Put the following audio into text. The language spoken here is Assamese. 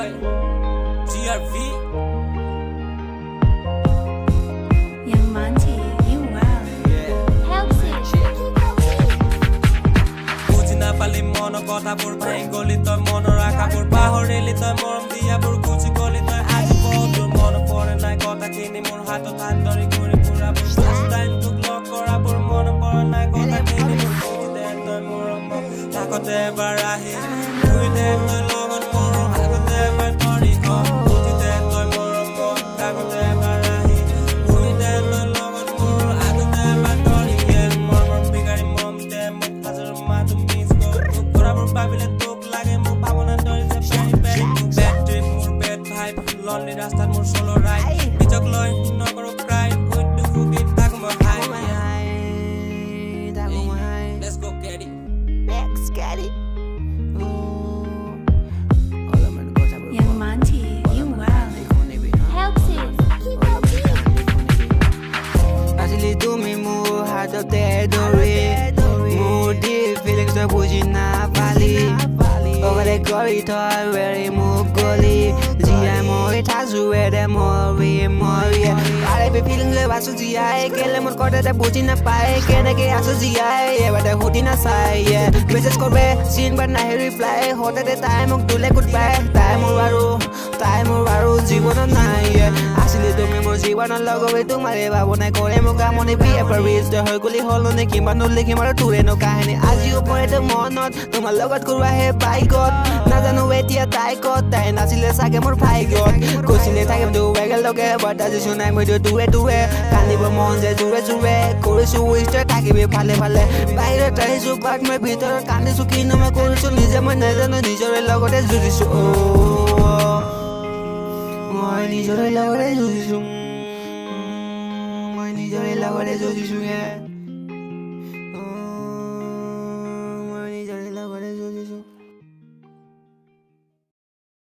boy, GRV. Young Monty, you well. বুজি নাপালি মন কথাবোৰ ভাঙি গলি তই মনৰ আশাবোৰ পাহৰিলি তই মৰম দিয়াবোৰ গুচি গলি তই আজি বহুত মন পৰে নাই কথাখিনি মোৰ হাতত হাত ধৰি ঘূৰি ফুৰাবোৰ ফাৰ্ষ্ট টাইম তোক লগ কৰাবোৰ মন পৰা নাই কথাখিনি মোৰ বুজি দে তই মৰম কাষতে এবাৰ আহি শুই দে তই লগত মোৰ আগতে এবাৰ ধৰি বুজি দে তই মৰম কাষতে এবাৰ আহি শুই দে তই লগত মোৰ আগতে এবাৰ ধৰি মৰমৰ বিগাৰী মৰম দে মোক হাজাৰ মাহ তুমি ভাবিলে তোক লাগে মোৰ ভাৱনা ধৰি যে পেৰি পেৰি মোৰ বেড ট্ৰিপ মোৰ বেড ভাইব লনলি ৰাস্তাত মোৰ চলো ৰাইড নিজক লৈ নকৰো ক্ৰাই উইথ টু ফুগিট থাকো মই হাই Let's go get it Young Monty, you well. আসলে তুমি মোৰ হাততে ধৰি মোৰ deep feelings তই বুজি নাপালি অকলে কৰি থৈ এৰি মোক গলি জীয়াই মই থাকো এৰে মৰি আৰে ফিলিং লৈ আছো জীয়াই কেলে মোৰ কথাতে বুজি নাপায় কেনেকে আছো জীয়াই এবাৰ সুধি নাচাই মেছেজ কৰবে চিন বাট নাহে ৰিপ্লাই হঠাতে তাই মোক দিলে গুড বাই তাই মোৰ আৰু জীৱনত নাই আছিলে তুমি মোৰ জীৱনৰ লগতে তোমাৰে ভাৱনাই কৰে মোক আমনি বি এবাৰ ৰিষ্ট হৈ গলি হ'ল নে কিমান লিখিম আৰু তোৰেনো কাহিনী আজিও পৰেতো মনত তোমাৰ লগত কৰোৱা হে বাইকত নাজানো এতিয়া তাই ক'ত তাই নাছিলে চাগে মোৰ ভাগ্যত কৈছিলে থাকিম দুবেগেল লগে বাট আজি শুনাই মই দূৰে কান্দিব মন যায় জোৰে কৰিছো উইষ্ট থাকিবি ভালে বাহিৰত আহিছো বাট মই ভিতৰত কান্দিছো কিন্তু মই কৰিছো নিজে মই নাজানো নিজৰে লগতে জুৰিছো মই নিজৰে লগতে জুৰিছো